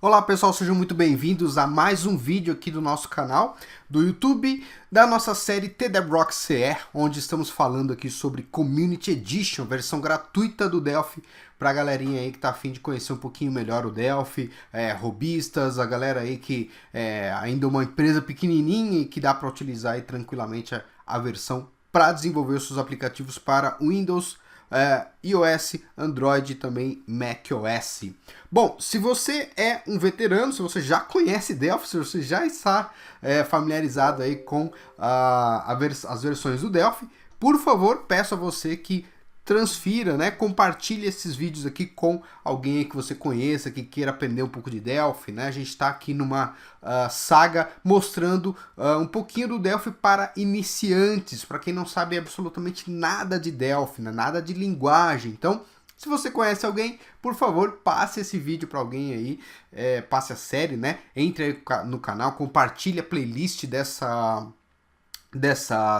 Olá pessoal, sejam muito bem-vindos a mais um vídeo aqui do nosso canal do YouTube da nossa série TDEV CE, onde estamos falando aqui sobre Community Edition, versão gratuita do Delphi, para a galerinha aí que tá a fim de conhecer um pouquinho melhor o Delphi, robistas, a galera aí que ainda é uma empresa pequenininha e que dá para utilizar aí tranquilamente a versão para desenvolver os seus aplicativos para Windows, iOS, Android e também macOS. Bom, se você é um veterano, se você já conhece Delphi, se você já está familiarizado aí com as versões do Delphi, por favor, peço a você que transfira, né, compartilhe esses vídeos aqui com alguém que você conheça, que queira aprender um pouco de Delphi, né? A gente está aqui numa saga mostrando um pouquinho do Delphi para iniciantes, para quem não sabe absolutamente nada de Delphi, né? Nada de linguagem. Então, se você conhece alguém, por favor, passe esse vídeo para alguém aí, passe a série, né? Entre aí no canal, compartilhe a playlist dessa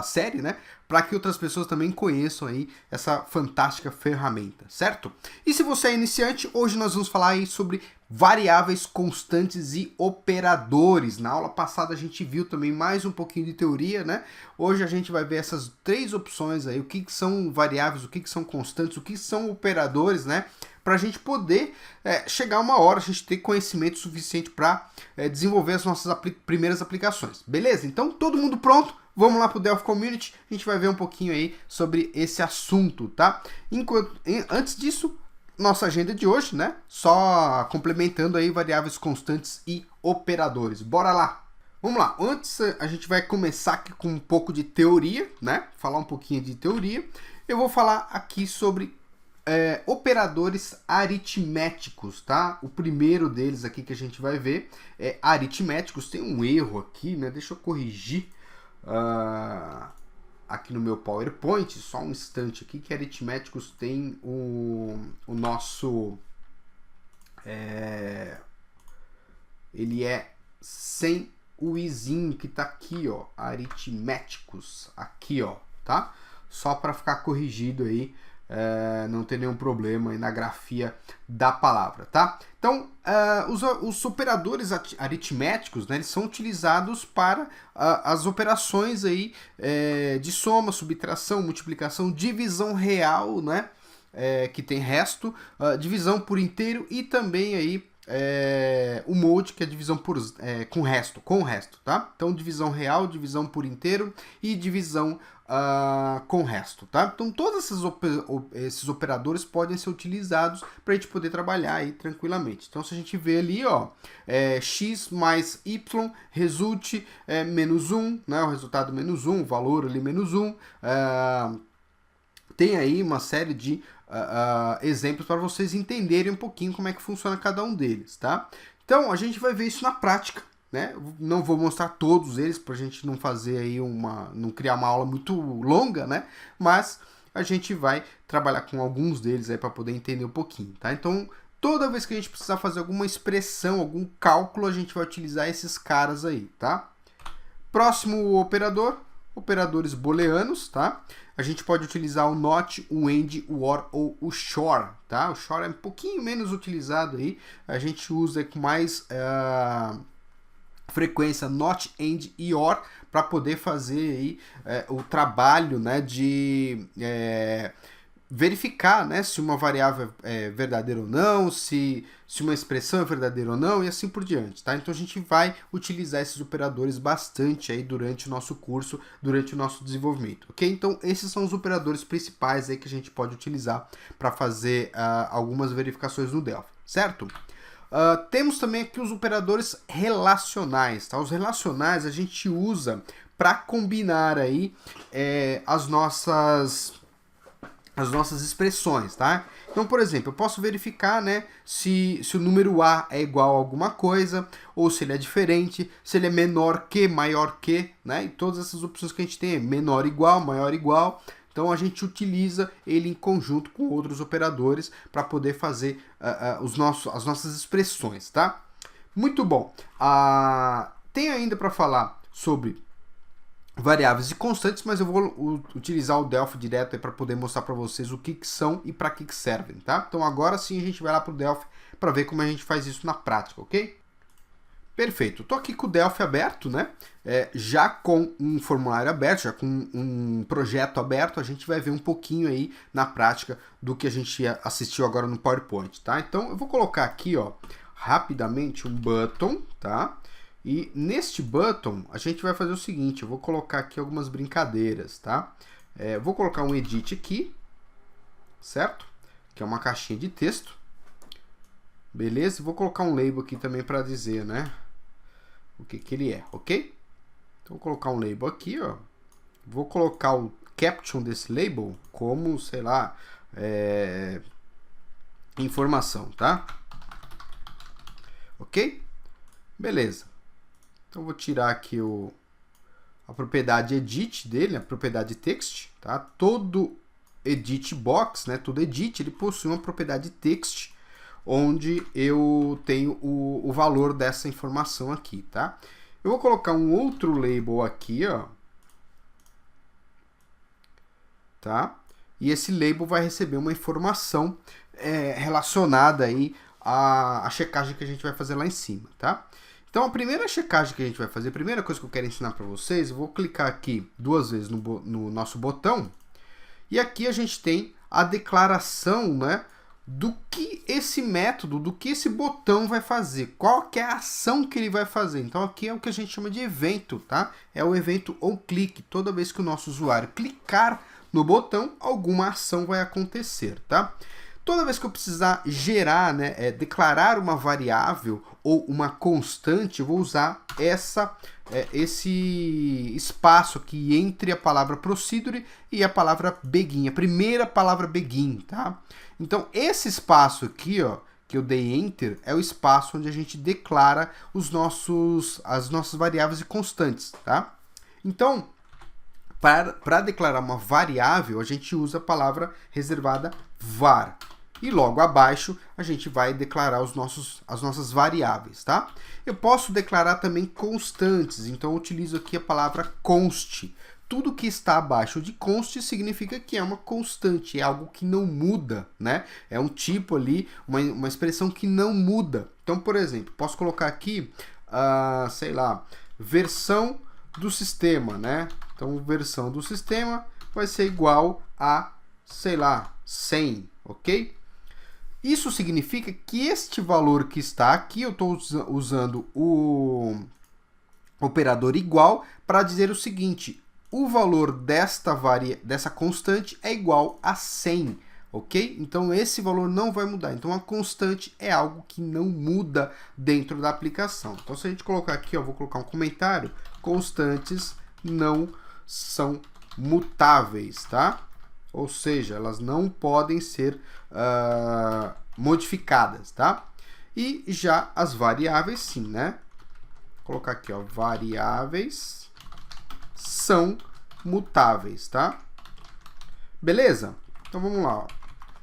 série, né, para que outras pessoas também conheçam aí essa fantástica ferramenta, certo? E se você é iniciante, hoje nós vamos falar aí sobre variáveis constantes e operadores. Na aula passada a gente viu também mais um pouquinho de teoria, né? Hoje a gente vai ver essas três opções aí, o que são variáveis, o que são constantes, o que são operadores, né? Para a gente poder chegar uma hora, a gente ter conhecimento suficiente para desenvolver as nossas primeiras aplicações. Beleza? Então, todo mundo pronto? Vamos lá para o Delphi Community, a gente vai ver um pouquinho aí sobre esse assunto, tá? Antes disso, nossa agenda de hoje, né? Só complementando aí variáveis constantes e operadores. Bora lá! Vamos lá, antes a gente vai começar aqui com um pouco de teoria, né? Falar um pouquinho de teoria. Eu vou falar aqui sobre operadores aritméticos, tá? O primeiro deles aqui que a gente vai ver é aritméticos. Tem um erro aqui, né? Deixa eu corrigir aqui no meu PowerPoint, só um instante aqui, que aritméticos tem o nosso... ele é sem o izinho que tá aqui, ó, aritméticos, aqui, ó, tá? Só para ficar corrigido aí, não ter nenhum problema aí na grafia da palavra, tá? Então, os operadores aritméticos, né, eles são utilizados para as operações aí, de soma, subtração, multiplicação, divisão real, né, que tem resto, divisão por inteiro e também aí o mode, que é divisão por, com o resto, tá? Então, divisão real, divisão por inteiro e divisão com o resto, tá? Então, todos esses operadores podem ser utilizados para a gente poder trabalhar aí tranquilamente. Então, se a gente vê ali, ó, x mais y resulte menos 1, né? O resultado menos 1, o valor ali menos 1, tem aí uma série de exemplos para vocês entenderem um pouquinho como é que funciona cada um deles, tá? Então, a gente vai ver isso na prática, né? Não vou mostrar todos eles para a gente não fazer aí não criar uma aula muito longa, né? Mas a gente vai trabalhar com alguns deles aí para poder entender um pouquinho, tá? Então, toda vez que a gente precisar fazer alguma expressão, algum cálculo, a gente vai utilizar esses caras aí, tá? Próximo operador, operadores booleanos, tá? A gente pode utilizar o not, o and, o or ou o shore, tá? O shore é um pouquinho menos utilizado aí, a gente usa com mais frequência not, and e or para poder fazer aí o trabalho, né, de verificar, né, se uma variável é verdadeira ou não, se uma expressão é verdadeira ou não e assim por diante, tá? Então a gente vai utilizar esses operadores bastante aí durante o nosso curso, durante o nosso desenvolvimento, ok? Então esses são os operadores principais aí que a gente pode utilizar para fazer algumas verificações no Delphi, certo? Temos também aqui os operadores relacionais, tá? Os relacionais a gente usa para combinar aí as nossas expressões, tá? Então, por exemplo, eu posso verificar, né, se o número A é igual a alguma coisa, ou se ele é diferente, se ele é menor que, maior que, né? E todas essas opções que a gente tem, menor igual, maior igual. Então, a gente utiliza ele em conjunto com outros operadores para poder fazer as nossas expressões, tá? Muito bom. Tem ainda para falar sobre variáveis e constantes, mas eu vou utilizar o Delphi direto para poder mostrar para vocês o que são e para que servem, tá? Então agora sim a gente vai lá para o Delphi para ver como a gente faz isso na prática, ok? Perfeito, estou aqui com o Delphi aberto, né? Já com um formulário aberto, já com um projeto aberto, a gente vai ver um pouquinho aí na prática do que a gente assistiu agora no PowerPoint, tá? Então eu vou colocar aqui, ó, rapidamente um button, tá? E neste button a gente vai fazer o seguinte, eu vou colocar aqui algumas brincadeiras, tá? Vou colocar um edit aqui, certo? Que é uma caixinha de texto. Beleza? Vou colocar um label aqui também para dizer, né? O que ele é, ok? Então, vou colocar um label aqui, ó. Vou colocar o caption desse label como, sei lá, informação, tá? Ok? Beleza. Então, vou tirar aqui a propriedade edit dele, a propriedade text, tá? Todo edit box, né? Todo edit, ele possui uma propriedade text, onde eu tenho o valor dessa informação aqui, tá? Eu vou colocar um outro label aqui, ó. Tá? E esse label vai receber uma informação relacionada aí à checagem que a gente vai fazer lá em cima, tá? Então, a primeira checagem que a gente vai fazer, a primeira coisa que eu quero ensinar para vocês, eu vou clicar aqui 2 vezes no nosso botão, e aqui a gente tem a declaração, né, do que esse método, do que esse botão vai fazer, qual que é a ação que ele vai fazer. Então aqui é o que a gente chama de evento, tá? É o evento onClick. Toda vez que o nosso usuário clicar no botão, alguma ação vai acontecer, tá? Toda vez que eu precisar gerar, né, declarar uma variável ou uma constante, eu vou usar esse espaço aqui entre a palavra procedure e a palavra begin, a primeira palavra begin, tá? Então, esse espaço aqui, ó, que eu dei enter, é o espaço onde a gente declara as nossas variáveis e constantes, tá? Então, para declarar uma variável, a gente usa a palavra reservada var. E logo abaixo, a gente vai declarar as nossas variáveis, tá? Eu posso declarar também constantes, então eu utilizo aqui a palavra const. Tudo que está abaixo de const significa que é uma constante, é algo que não muda, né? É um tipo ali, uma expressão que não muda. Então, por exemplo, posso colocar aqui, sei lá, versão do sistema, né? Então, versão do sistema vai ser igual a, sei lá, 100, ok? Isso significa que este valor que está aqui, eu estou usando o operador igual para dizer o seguinte: o valor dessa constante é igual a 100, ok? Então, esse valor não vai mudar. Então, a constante é algo que não muda dentro da aplicação. Então, se a gente colocar aqui, ó, vou colocar um comentário, constantes não são mutáveis, tá? Ou seja, elas não podem ser modificadas, tá? E já as variáveis, sim, né? Vou colocar aqui, ó, variáveis são mutáveis, tá? Beleza? Então vamos lá, ó.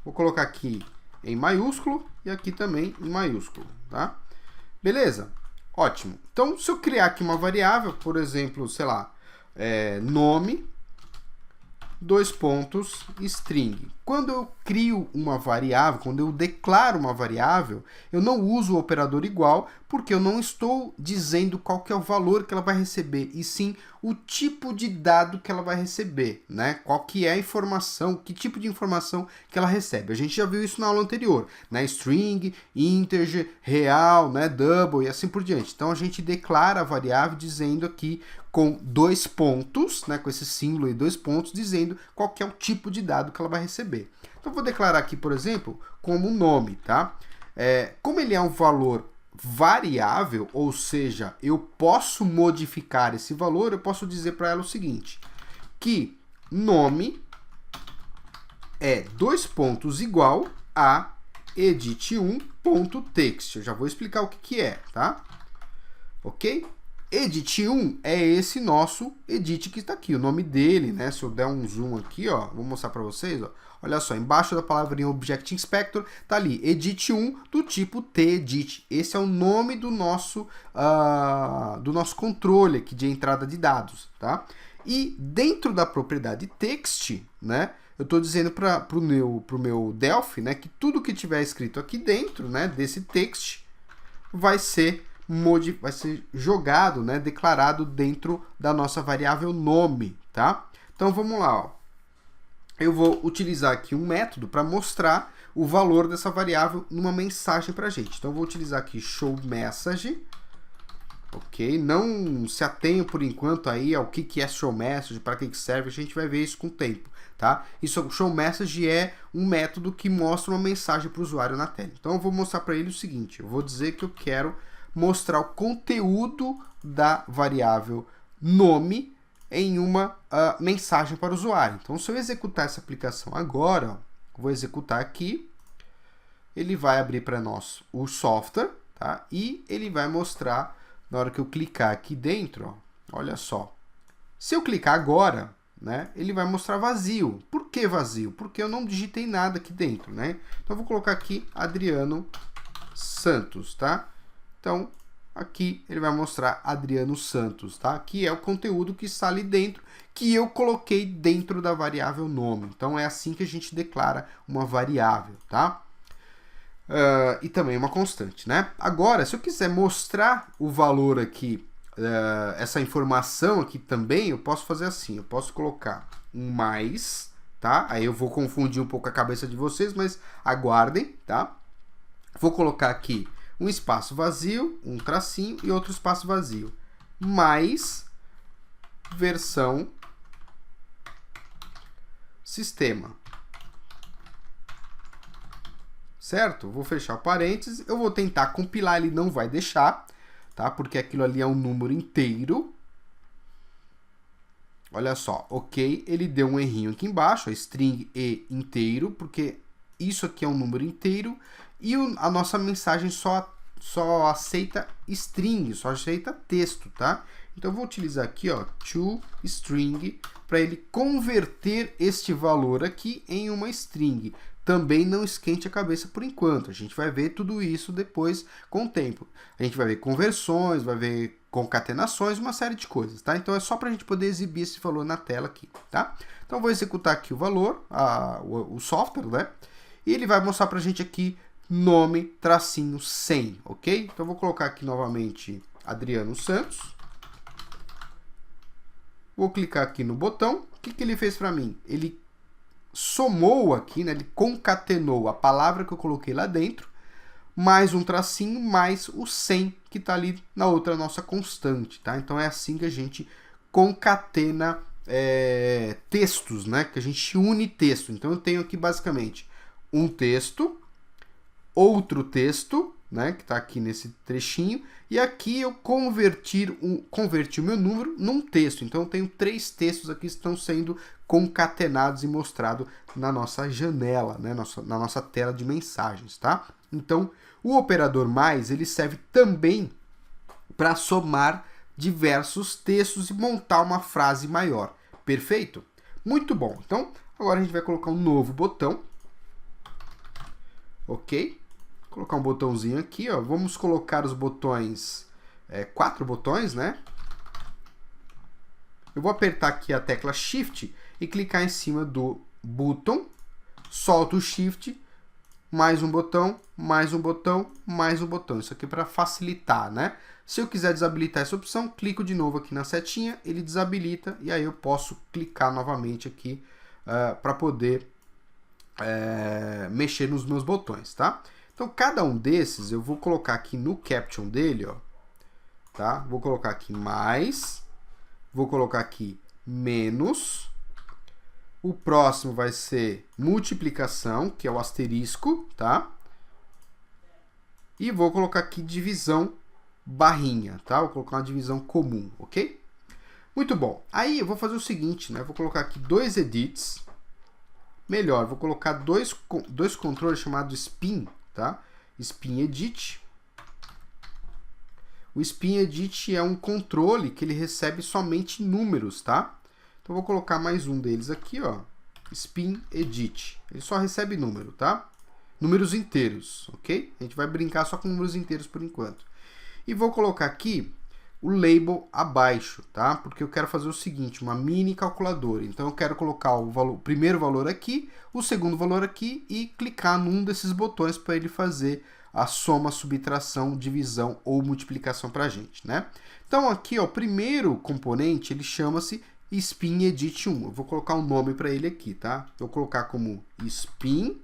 Vou colocar aqui em maiúsculo e aqui também em maiúsculo, tá? Beleza? Ótimo. Então, se eu criar aqui uma variável, por exemplo, sei lá, nome, 2 pontos, string. Quando eu crio uma variável, quando eu declaro uma variável, eu não uso o operador igual, porque eu não estou dizendo qual que é o valor que ela vai receber, e sim o tipo de dado que ela vai receber, né? Qual que é a informação, que tipo de informação que ela recebe. A gente já viu isso na aula anterior, né? String, integer, real, né? Double e assim por diante. Então a gente declara a variável dizendo aqui com 2 pontos, né? Com esse símbolo e 2 pontos, dizendo qual que é o tipo de dado que ela vai receber. Então eu vou declarar aqui, por exemplo, como nome, tá? Como ele é um valor variável, ou seja, eu posso modificar esse valor, eu posso dizer para ela o seguinte, que nome é 2 pontos igual a edit1.text. Eu já vou explicar o que é, tá? Ok? Edit1 é esse nosso edit que está aqui, o nome dele, né? Se eu der um zoom aqui, ó, vou mostrar para vocês, ó. Olha só, embaixo da palavrinha Object Inspector, tá ali, edit1 do tipo tedit. Esse é o nome do nosso controle aqui de entrada de dados, tá? E dentro da propriedade text, né, eu estou dizendo para o meu Delphi, né, que tudo que tiver escrito aqui dentro, né, desse text vai ser jogado, né, declarado dentro da nossa variável nome, tá? Então vamos lá, ó. Eu vou utilizar aqui um método para mostrar o valor dessa variável numa mensagem para a gente. Então eu vou utilizar aqui showMessage, ok? Não se atenha por enquanto aí ao que é showMessage, para que serve, a gente vai ver isso com o tempo, tá? Isso, showMessage é um método que mostra uma mensagem para o usuário na tela. Então eu vou mostrar para ele o seguinte, eu vou dizer que eu quero mostrar o conteúdo da variável nome em uma mensagem para o usuário. Então, se eu executar essa aplicação agora, ó, vou executar aqui, ele vai abrir para nós o software, tá? E ele vai mostrar, na hora que eu clicar aqui dentro, ó, olha só. Se eu clicar agora, né, ele vai mostrar vazio. Por que vazio? Porque eu não digitei nada aqui dentro, né? Então, eu vou colocar aqui Adriano Santos, tá? Então, aqui ele vai mostrar Adriano Santos, tá? Que é o conteúdo que está ali dentro, que eu coloquei dentro da variável nome. Então, é assim que a gente declara uma variável, tá? E também uma constante, né? Agora, se eu quiser mostrar o valor aqui, essa informação aqui também, eu posso fazer assim. Eu posso colocar um mais, tá? Aí eu vou confundir um pouco a cabeça de vocês, mas aguardem, tá? Vou colocar aqui um espaço vazio, um tracinho e outro espaço vazio, mais versão sistema. Certo? Vou fechar o parênteses, eu vou tentar compilar, ele não vai deixar, tá? Porque aquilo ali é um número inteiro. Olha só, ok, ele deu um errinho aqui embaixo, a string e inteiro, porque isso aqui é um número inteiro e a nossa mensagem só aceita string, só aceita texto, tá? Então eu vou utilizar aqui, ó, toString, para ele converter este valor aqui em uma string. Também não esquente a cabeça por enquanto, a gente vai ver tudo isso depois com o tempo. A gente vai ver conversões, vai ver concatenações, uma série de coisas, tá? Então é só para a gente poder exibir esse valor na tela aqui, tá? Então eu vou executar aqui o valor, o software, né? E ele vai mostrar para a gente aqui nome, tracinho, 100, ok? Então eu vou colocar aqui novamente Adriano Santos. Vou clicar aqui no botão. O que ele fez para mim? Ele somou aqui, né? Ele concatenou a palavra que eu coloquei lá dentro, mais um tracinho, mais o 100 que está ali na outra nossa constante, tá? Então é assim que a gente concatena textos, né? Que a gente une texto. Então eu tenho aqui basicamente um texto, outro texto, né, que está aqui nesse trechinho, e aqui eu converti o meu número num texto. Então eu tenho 3 textos aqui que estão sendo concatenados e mostrados na nossa janela, né, na nossa tela de mensagens, tá? Então o operador mais, ele serve também para somar diversos textos e montar uma frase maior. Perfeito? Muito bom. Então agora a gente vai colocar um novo botão. Ok? Vou colocar um botãozinho aqui, ó. Vamos colocar os botões, 4 botões, né? Eu vou apertar aqui a tecla Shift e clicar em cima do botão, solto o Shift, mais um botão, mais um botão, mais um botão. Isso aqui para facilitar, né? Se eu quiser desabilitar essa opção, clico de novo aqui na setinha, ele desabilita e aí eu posso clicar novamente aqui para poder mexer nos meus botões, tá? Então, cada um desses eu vou colocar aqui no caption dele, ó, tá? Vou colocar aqui mais, vou colocar aqui menos, o próximo vai ser multiplicação, que é o asterisco, tá? E vou colocar aqui divisão barrinha, tá? Vou colocar uma divisão comum, ok? Muito bom. Aí eu vou fazer o seguinte, né? Vou colocar aqui 2 edits. Melhor, vou colocar dois controles chamados spin, tá? Spin edit. O spin edit é um controle que ele recebe somente números, tá? Então vou colocar mais um deles aqui, ó. Spin edit. Ele só recebe número, tá? Números inteiros, ok? A gente vai brincar só com números inteiros por enquanto. E vou colocar aqui o label abaixo, tá? Porque eu quero fazer o seguinte, uma mini calculadora. Então eu quero colocar o primeiro valor aqui, o segundo valor aqui e clicar num desses botões para ele fazer a soma, subtração, divisão ou multiplicação para a gente, né? Então aqui, ó, o primeiro componente, ele chama-se Spin Edit 1. Eu vou colocar um nome para ele aqui, tá? Vou colocar como Spin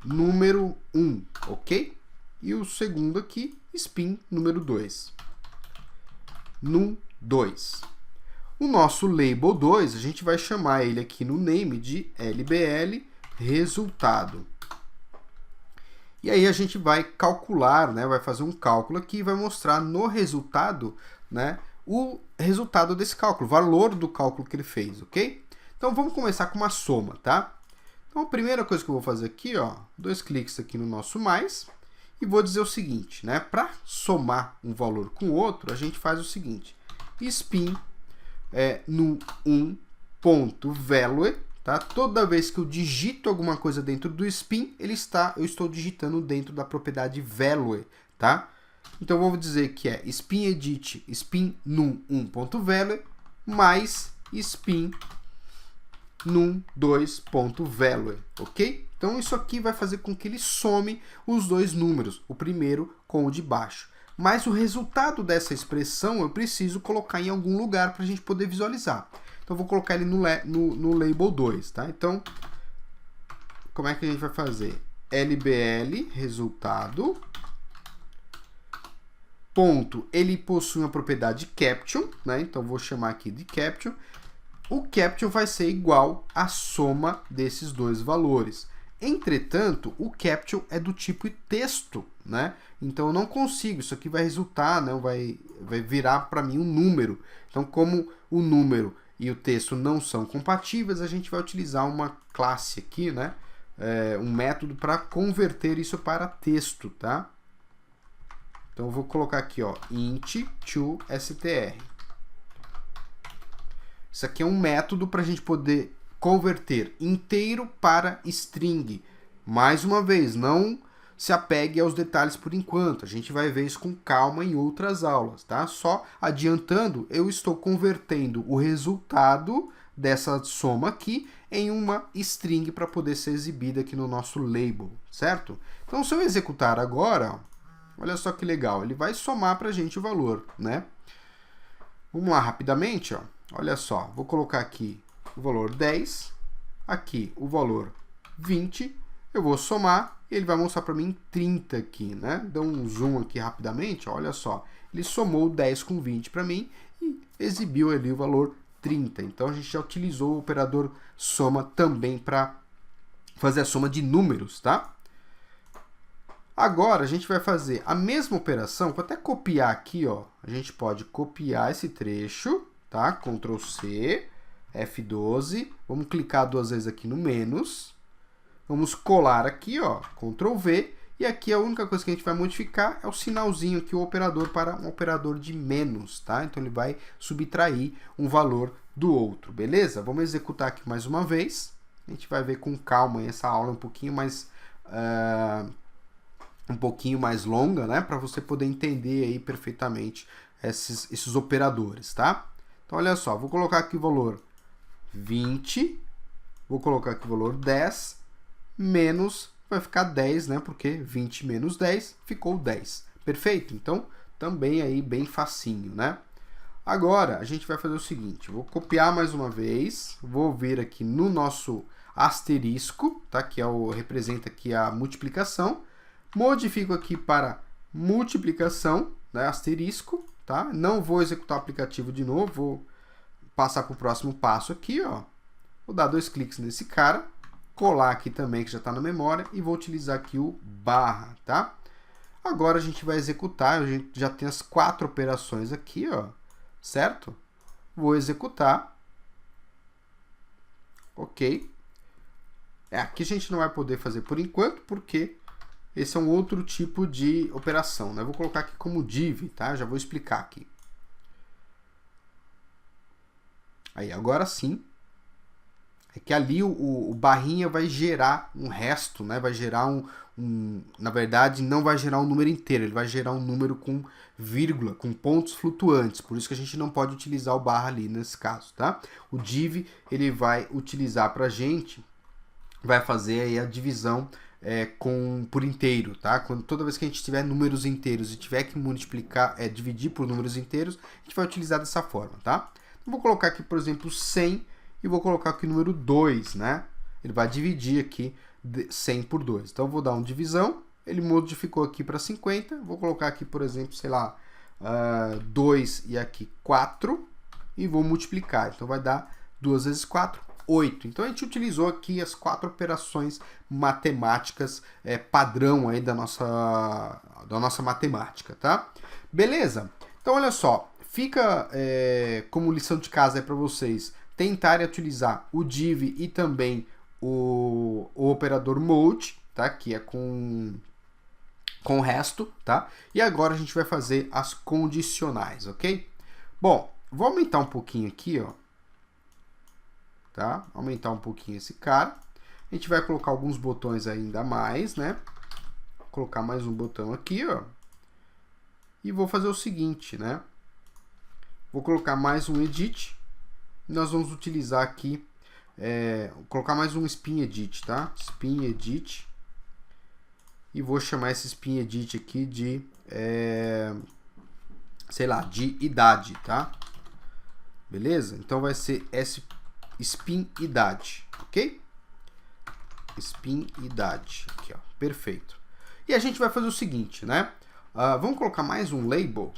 número 1, ok? E o segundo aqui, Spin número 2. Num 2. O nosso label 2, a gente vai chamar ele aqui no name de LBL resultado. E aí a gente vai calcular, né, vai fazer um cálculo aqui e vai mostrar no resultado, né, o resultado desse cálculo, o valor do cálculo que ele fez, ok? Então vamos começar com uma soma, tá? Então a primeira coisa que eu vou fazer aqui, ó, 2 cliques aqui no nosso mais e vou dizer o seguinte, né, para somar um valor com o outro, a gente faz o seguinte, spin no 1.value, tá? Toda vez que eu digito alguma coisa dentro do spin, eu estou digitando dentro da propriedade value, tá? Então eu vou dizer que é spin edit spin num 1.value mais spin num 2.value, ok? Então isso aqui vai fazer com que ele some os dois números, o primeiro com o de baixo. Mas o resultado dessa expressão eu preciso colocar em algum lugar para a gente poder visualizar. Então eu vou colocar ele no label 2, tá? Então, como é que a gente vai fazer? LBL resultado ponto, ele possui uma propriedade caption, né? Então vou chamar aqui de caption. O caption vai ser igual à soma desses dois valores. Entretanto, o caption é do tipo texto, né? Então eu não consigo, isso aqui vai resultar, né? vai virar para mim um número. Então como o número e o texto não são compatíveis, a gente vai utilizar uma classe aqui, né? Um método para converter isso para texto, tá? Então eu vou colocar aqui, ó, int to str. Isso aqui é um método para a gente poder converter inteiro para string. Mais uma vez, não se apegue aos detalhes por enquanto. A gente vai ver isso com calma em outras aulas, tá? Só adiantando, eu estou convertendo o resultado dessa soma aqui em uma string para poder ser exibida aqui no nosso label, certo? Então, se eu executar agora, ó, olha só que legal, ele vai somar para a gente o valor, né? Vamos lá rapidamente, ó. Olha só, vou colocar aqui o valor 10, aqui o valor 20, eu vou somar e ele vai mostrar para mim 30 aqui, né? Dá um zoom aqui rapidamente, ó, olha só, ele somou 10 com 20 para mim e exibiu ali o valor 30. Então a gente já utilizou o operador soma também para fazer a soma de números, tá? Agora a gente vai fazer a mesma operação, vou até copiar aqui, ó, a gente pode copiar esse trecho, tá? Ctrl C, F12, vamos clicar 2 vezes aqui no menos, vamos colar aqui, ó, Ctrl V, e aqui a única coisa que a gente vai modificar é o sinalzinho aqui, o operador para um operador de menos, tá? Então ele vai subtrair um valor do outro, beleza? Vamos executar aqui mais uma vez, a gente vai ver com calma essa aula um pouquinho mais longa, né? Para você poder entender aí perfeitamente esses operadores, tá? Então, olha só, vou colocar aqui o valor 20, vou colocar aqui o valor 10, menos, vai ficar 10, né? Porque 20 menos 10 ficou 10. Perfeito? Então, também aí bem facinho, né? Agora, a gente vai fazer o seguinte, vou copiar mais uma vez, vou vir aqui no nosso asterisco, tá? Que representa aqui a multiplicação, modifico aqui para multiplicação, né? Asterisco, tá? Não vou executar o aplicativo de novo, vou passar para o próximo passo aqui, ó. Vou dar 2 cliques nesse cara, colar aqui também que já está na memória e vou utilizar aqui o barra, tá? Agora a gente vai executar, a gente já tem as 4 operações aqui, ó, certo? Vou executar, ok? Aqui a gente não vai poder fazer por enquanto, porque esse é um outro tipo de operação, né? Vou colocar aqui como div, tá? Já vou explicar aqui. Aí, agora sim, é que ali o barrinha vai gerar um resto, né? Vai gerar na verdade, não vai gerar um número inteiro, ele vai gerar um número com vírgula, com pontos flutuantes. Por isso que a gente não pode utilizar o barra ali nesse caso, tá? O div, ele vai utilizar pra gente, vai fazer aí a divisão por inteiro, tá? Toda vez que a gente tiver números inteiros e tiver que multiplicar, dividir por números inteiros, a gente vai utilizar dessa forma, tá? Então, vou colocar aqui, por exemplo, 100 e vou colocar aqui o número 2, né? Ele vai dividir aqui 100 por 2. Então, eu vou dar uma divisão, ele modificou aqui para 50, vou colocar aqui, por exemplo, sei lá, 2 e aqui 4 e vou multiplicar. Então, vai dar 2 vezes 4, 8. Então, a gente utilizou aqui as 4 operações matemáticas padrão aí da nossa matemática, tá? Beleza? Então, olha só, fica como lição de casa aí para vocês tentarem utilizar o div e também o operador mode, tá? Que é com o resto, tá? E agora a gente vai fazer as condicionais, ok? Bom, vou aumentar um pouquinho aqui, ó. Tá? Aumentar um pouquinho esse cara. A gente vai colocar alguns botões ainda a mais, né? Vou colocar mais um botão aqui, ó. E vou fazer o seguinte, né? Vou colocar mais um edit. Nós vamos utilizar aqui, colocar mais um spin edit, tá? Spin edit. E vou chamar esse spin edit aqui de, sei lá, de idade, tá? Beleza? Então vai ser esse spin idade, ok? Spin idade, aqui, ó, perfeito. E a gente vai fazer o seguinte, né? Vamos colocar mais um label.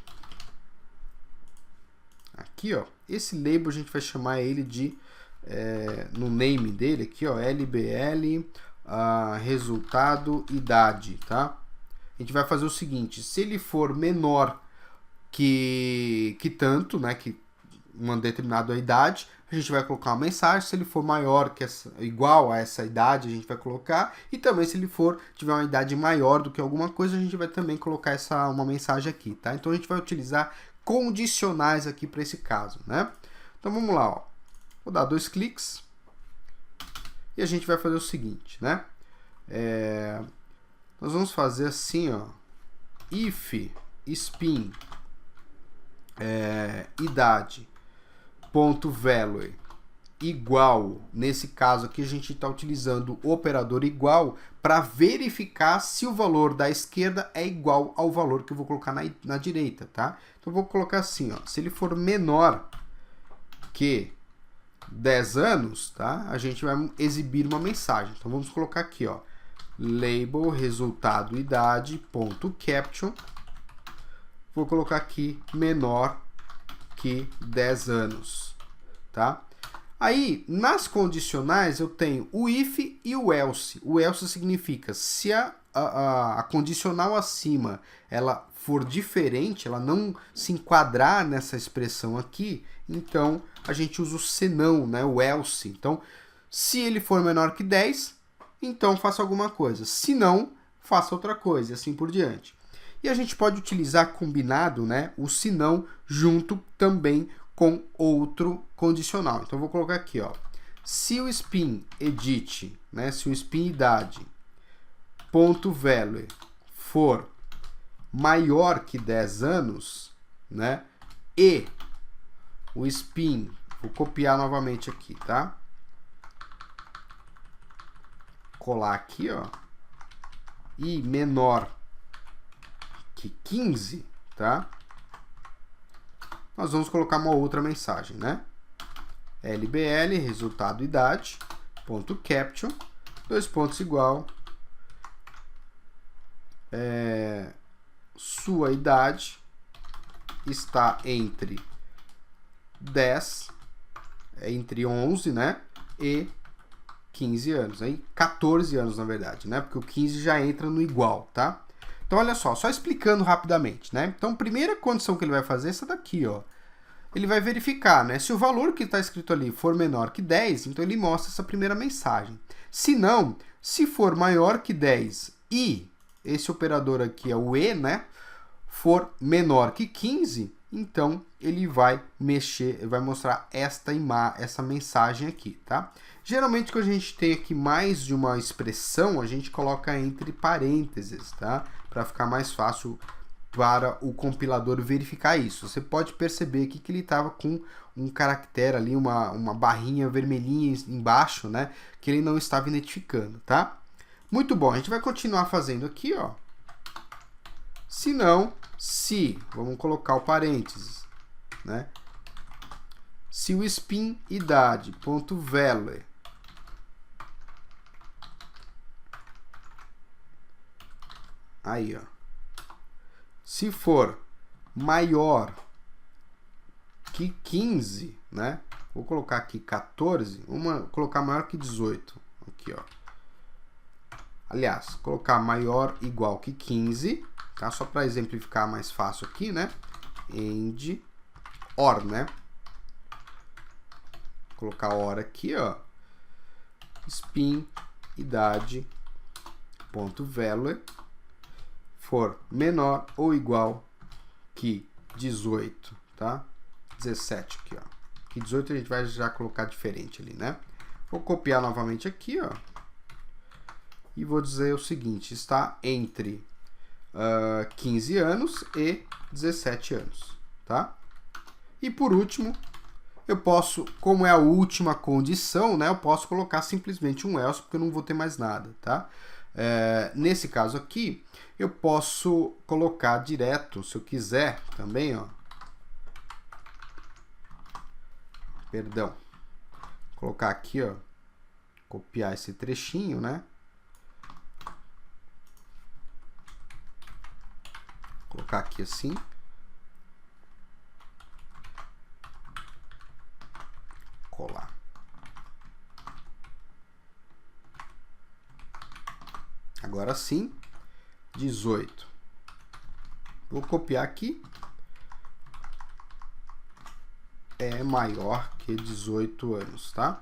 Aqui, ó, esse label a gente vai chamar ele de, no name dele aqui, ó, LBL resultado idade, tá? A gente vai fazer o seguinte, se ele for menor que tanto, né, que uma determinada idade, a gente vai colocar uma mensagem. Se ele for maior que igual a essa idade, a gente vai colocar, e também se ele tiver uma idade maior do que alguma coisa, a gente vai também colocar uma mensagem aqui, tá? Então a gente vai utilizar condicionais aqui para esse caso, né? Então vamos lá, ó. Vou dar 2 cliques e a gente vai fazer o seguinte, né? Nós vamos fazer assim, ó, if spin idade ponto value igual, nesse caso aqui a gente está utilizando o operador igual para verificar se o valor da esquerda é igual ao valor que eu vou colocar na direita, tá? Então eu vou colocar assim, ó, se ele for menor que 10 anos, tá? A gente vai exibir uma mensagem. Então vamos colocar aqui, ó, label resultado idade ponto caption. Vou colocar aqui menor que 10 anos, tá? Aí, nas condicionais, eu tenho o if e o else. O else significa, se a condicional acima, ela for diferente, ela não se enquadrar nessa expressão aqui, então a gente usa o senão, né? O else. Então, se ele for menor que 10, então faça alguma coisa. Se não, faça outra coisa, e assim por diante. E a gente pode utilizar combinado, né, o senão junto também com outro condicional. Então, eu vou colocar aqui, ó, se o spin edit, né, se o spin idade ponto value for maior que 10 anos, né, e o spin, vou copiar novamente aqui, tá? Colar aqui, ó, e menor que 15, tá? Nós vamos colocar uma outra mensagem, né? LBL, resultado idade, ponto caption, 2 pontos igual, sua idade está entre 10, entre 11, né? E 15 anos, aí 14 anos na verdade, né? Porque o 15 já entra no igual, tá? Então, olha só explicando rapidamente, né? Então, a primeira condição que ele vai fazer é essa daqui, ó. Ele vai verificar, né? Se o valor que está escrito ali for menor que 10, então ele mostra essa primeira mensagem. Se não, se for maior que 10 e esse operador aqui é o e, né? For menor que 15, então ele vai mostrar essa mensagem aqui, tá? Geralmente quando a gente tem aqui mais de uma expressão, a gente coloca entre parênteses, tá? Para ficar mais fácil para o compilador verificar isso. Você pode perceber aqui que ele estava com um caractere ali, uma barrinha vermelhinha embaixo, né? Que ele não estava identificando, tá? Muito bom, a gente vai continuar fazendo aqui, ó. Se não, vamos colocar o parênteses, né? Se o spin idade.value aí, ó. Se for maior que 15, né? Vou colocar aqui 14, vamos colocar maior que 18, aqui, ó. Aliás, colocar maior igual que 15, tá? Só para exemplificar mais fácil aqui, né? End OR, né? Vou colocar OR aqui, ó. Spin idade ponto value for menor ou igual que 18, tá? 17 aqui, ó. Que 18 a gente vai já colocar diferente ali, né? Vou copiar novamente aqui, ó. E vou dizer o seguinte, está entre 15 anos e 17 anos, tá? E por último, eu posso, como é a última condição, né? Eu posso colocar simplesmente um else, porque eu não vou ter mais nada, tá? Nesse caso aqui, eu posso colocar direto, se eu quiser também, ó. Perdão. Colocar aqui, ó. Copiar esse trechinho, né? Colocar aqui assim. Colar. Agora sim, 18. Vou copiar aqui. É maior que 18 anos, tá?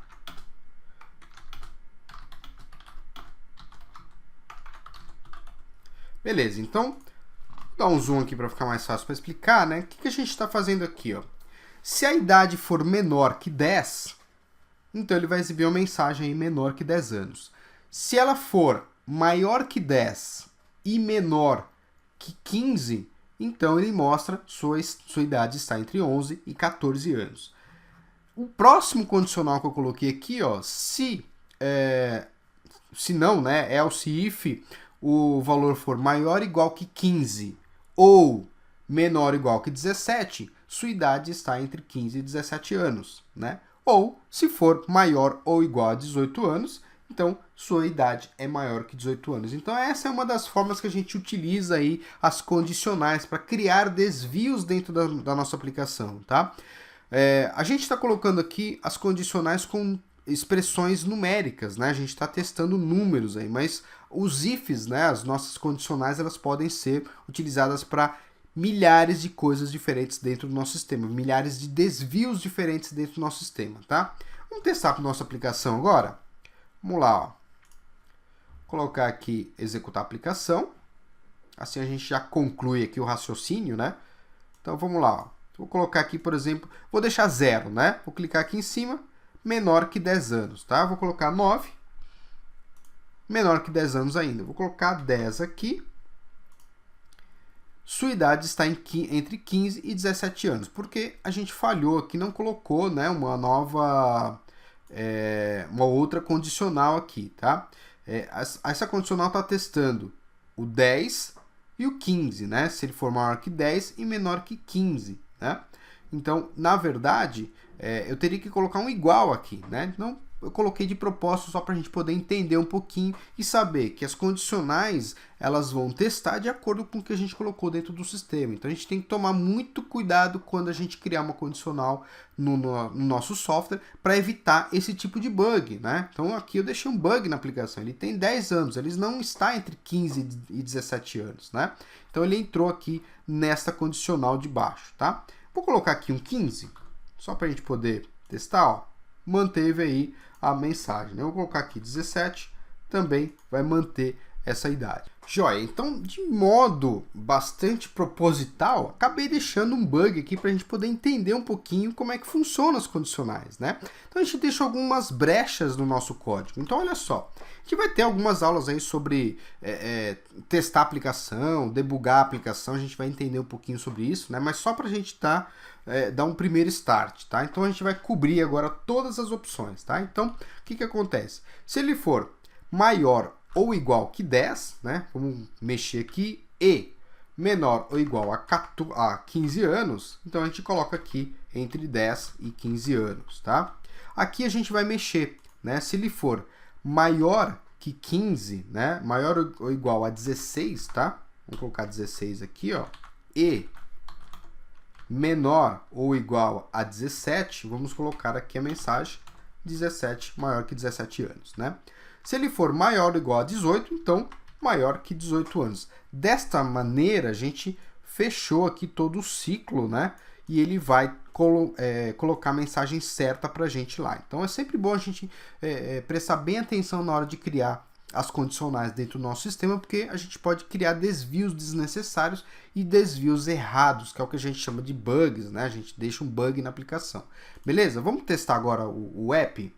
Beleza, então, vou dar um zoom aqui para ficar mais fácil para explicar, né? O que a gente está fazendo aqui, ó? Se a idade for menor que 10, então ele vai exibir uma mensagem aí menor que 10 anos. Se ela for maior que 10 e menor que 15, então ele mostra sua idade está entre 11 e 14 anos. O próximo condicional que eu coloquei aqui, ó, se não, né, else if o valor for maior ou igual que 15 ou menor ou igual que 17, sua idade está entre 15 e 17 anos, né? Ou, se for maior ou igual a 18 anos, então sua idade é maior que 18 anos. Então essa é uma das formas que a gente utiliza aí as condicionais para criar desvios dentro da nossa aplicação, tá? A gente está colocando aqui as condicionais com expressões numéricas, né? A gente está testando números aí, mas os ifs, né, as nossas condicionais, elas podem ser utilizadas para milhares de coisas diferentes dentro do nosso sistema, milhares de desvios diferentes dentro do nosso sistema, tá? Vamos testar para nossa aplicação agora? Vamos lá, ó. Vou colocar aqui executar a aplicação. Assim a gente já conclui aqui o raciocínio, né? Então vamos lá, ó. Vou colocar aqui, por exemplo, vou deixar 0, né? Vou clicar aqui em cima, menor que 10 anos, tá? Vou colocar 9, menor que 10 anos ainda. Vou colocar 10 aqui. Sua idade está entre 15 e 17 anos, porque a gente falhou aqui, não colocou, né, uma outra condicional aqui, tá? Essa condicional está testando o 10 e o 15, né? Se ele for maior que 10 e menor que 15, né? Então, na verdade, eu teria que colocar um igual aqui, né? Então, eu coloquei de propósito só para a gente poder entender um pouquinho e saber que as condicionais, elas vão testar de acordo com o que a gente colocou dentro do sistema. Então, a gente tem que tomar muito cuidado quando a gente criar uma condicional no nosso software para evitar esse tipo de bug, né? Então, aqui eu deixei um bug na aplicação. Ele tem 10 anos, ele não está entre 15 e 17 anos, né? Então, ele entrou aqui nesta condicional de baixo, tá? Vou colocar aqui um 15, só para a gente poder testar, ó. Manteve aí a mensagem, né? Eu vou colocar aqui 17, também vai manter essa idade. Joia, então de modo bastante proposital, acabei deixando um bug aqui para a gente poder entender um pouquinho como é que funcionam as condicionais, né? Então a gente deixa algumas brechas no nosso código. Então olha só, a gente vai ter algumas aulas aí sobre testar a aplicação, debugar a aplicação, a gente vai entender um pouquinho sobre isso, né? Mas só para a gente dar um primeiro start, tá? Então a gente vai cobrir agora todas as opções, tá? Então o que acontece? Se ele for maior ou igual que 10, né? Vamos mexer aqui, e menor ou igual a 15 anos, então a gente coloca aqui entre 10 e 15 anos, tá? Aqui a gente vai mexer, né? Se ele for maior que 15, né? Maior ou igual a 16, tá? Vamos colocar 16 aqui, ó. E menor ou igual a 17, vamos colocar aqui a mensagem 17 maior que 17 anos, né? Se ele for maior ou igual a 18, então maior que 18 anos. Desta maneira, a gente fechou aqui todo o ciclo, né? E ele vai colocar a mensagem certa para a gente lá. Então é sempre bom a gente prestar bem atenção na hora de criar as condicionais dentro do nosso sistema, porque a gente pode criar desvios desnecessários e desvios errados, que é o que a gente chama de bugs, né? A gente deixa um bug na aplicação. Beleza? Vamos testar agora o app?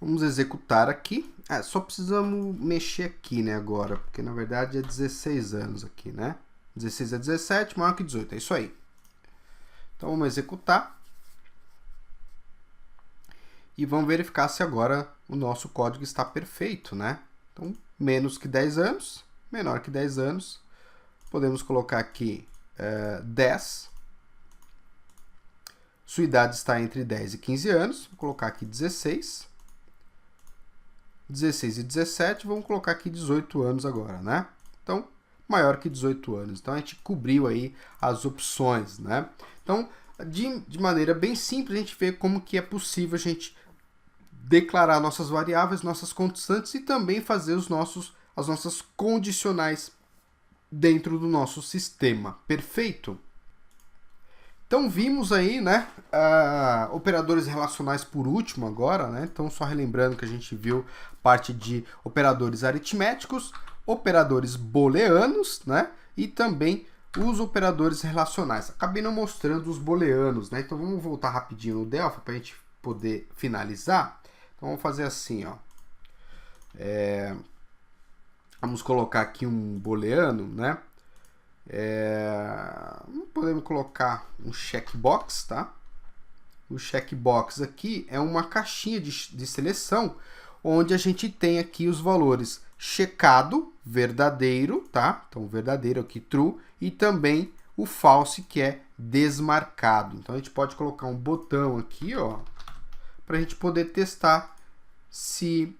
Vamos executar aqui. Só precisamos mexer aqui, né, agora, porque na verdade é 16 anos aqui, né? 16 a 17, maior que 18, é isso aí. Então vamos executar. E vamos verificar se agora o nosso código está perfeito, né? Então, menos que 10 anos, menor que 10 anos. Podemos colocar aqui 10. Sua idade está entre 10 e 15 anos. Vou colocar aqui 16. 16 e 17, vamos colocar aqui 18 anos agora, né? Então, maior que 18 anos. Então, a gente cobriu aí as opções, né? Então, de maneira bem simples, a gente vê como que é possível a gente declarar nossas variáveis, nossas constantes e também fazer as nossas condicionais dentro do nosso sistema. Perfeito? Então vimos aí, né, operadores relacionais por último agora, né? Então só relembrando que a gente viu parte de operadores aritméticos, operadores booleanos, né? E também os operadores relacionais. Acabei não mostrando os booleanos, né? Então vamos voltar rapidinho no Delphi para a gente poder finalizar. Então vamos fazer assim, ó. Vamos colocar aqui um booleano, né? Podemos colocar um checkbox, tá? O checkbox aqui é uma caixinha de seleção onde a gente tem aqui os valores checado, verdadeiro, tá? Então verdadeiro aqui true e também o false que é desmarcado. Então a gente pode colocar um botão aqui, ó, para a gente poder testar se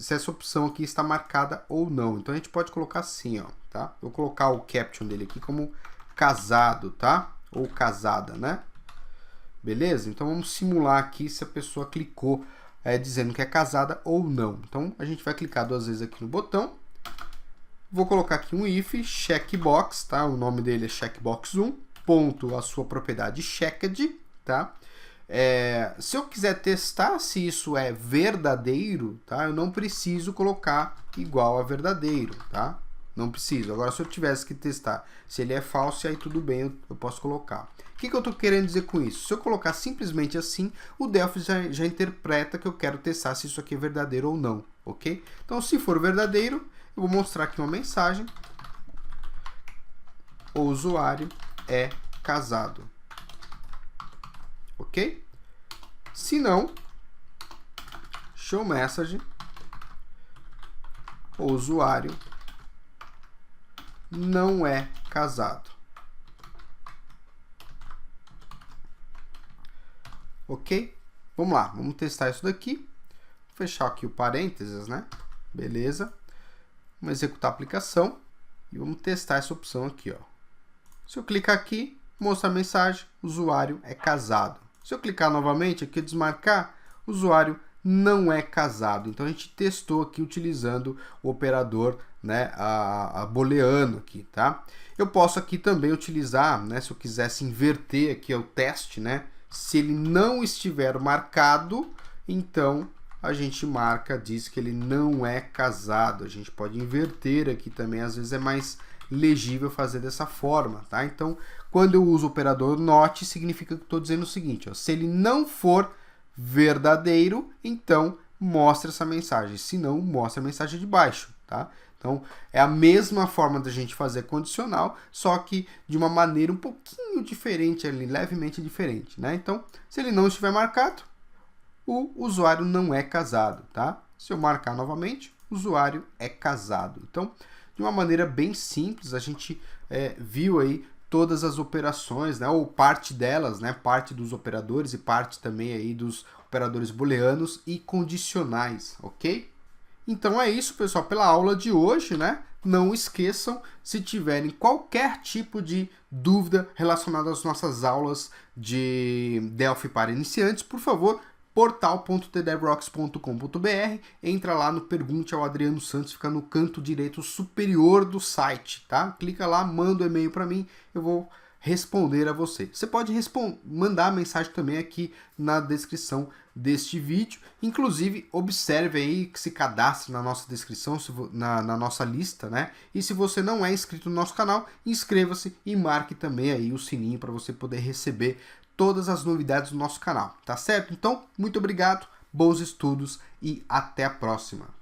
essa opção aqui está marcada ou não. Então a gente pode colocar assim, ó, tá? Vou colocar o caption dele aqui como casado, tá? Ou casada, né? Beleza? Então vamos simular aqui se a pessoa clicou dizendo que é casada ou não. Então a gente vai clicar 2 vezes aqui no botão. Vou colocar aqui um if checkbox, tá? O nome dele é checkbox1, ponto a sua propriedade checked, tá? Se eu quiser testar se isso é verdadeiro, tá? Eu não preciso colocar igual a verdadeiro, tá? Não preciso. Agora, se eu tivesse que testar se ele é falso, aí tudo bem, eu posso colocar. O que eu estou querendo dizer com isso? Se eu colocar simplesmente assim, o Delphi já interpreta que eu quero testar se isso aqui é verdadeiro ou não, ok? Então, se for verdadeiro, eu vou mostrar aqui uma mensagem. O usuário é casado. Ok? Se não, show message, o usuário não é casado. Ok? Vamos lá, vamos testar isso daqui. Vou fechar aqui o parênteses, né? Beleza. Vamos executar a aplicação e vamos testar essa opção aqui, ó. Se eu clicar aqui, mostra a mensagem, usuário é casado. Se eu clicar novamente aqui, desmarcar, o usuário não é casado. Então a gente testou aqui utilizando o operador, né, a booleano aqui, tá? Eu posso aqui também utilizar, né, se eu quisesse inverter aqui o teste, né, se ele não estiver marcado, então a gente marca, diz que ele não é casado. A gente pode inverter aqui também, às vezes é mais legível fazer dessa forma, tá? Então, quando eu uso o operador not, significa que eu estou dizendo o seguinte, ó, se ele não for verdadeiro, então mostra essa mensagem, se não, mostra a mensagem de baixo, tá? Então, é a mesma forma da gente fazer condicional, só que de uma maneira um pouquinho diferente ali, levemente diferente, né? Então, se ele não estiver marcado, o usuário não é casado, tá? Se eu marcar novamente, o usuário é casado. Então, de uma maneira bem simples, a gente viu aí todas as operações, né, ou parte delas, né, parte dos operadores e parte também aí dos operadores booleanos e condicionais, ok? Então é isso, pessoal, pela aula de hoje, né? Não esqueçam, se tiverem qualquer tipo de dúvida relacionada às nossas aulas de Delphi para iniciantes, por favor, portal.tdevrocks.com.br, entra lá no Pergunte ao Adriano Santos, fica no canto direito superior do site, tá? Clica lá, manda um e-mail para mim, eu vou responder a você. Você pode mandar mensagem também aqui na descrição deste vídeo. Inclusive, observe aí que se cadastre na nossa descrição, na nossa lista, né? E se você não é inscrito no nosso canal, inscreva-se e marque também aí o sininho para você poder receber todas as novidades do nosso canal, tá certo? Então, muito obrigado, bons estudos e até a próxima!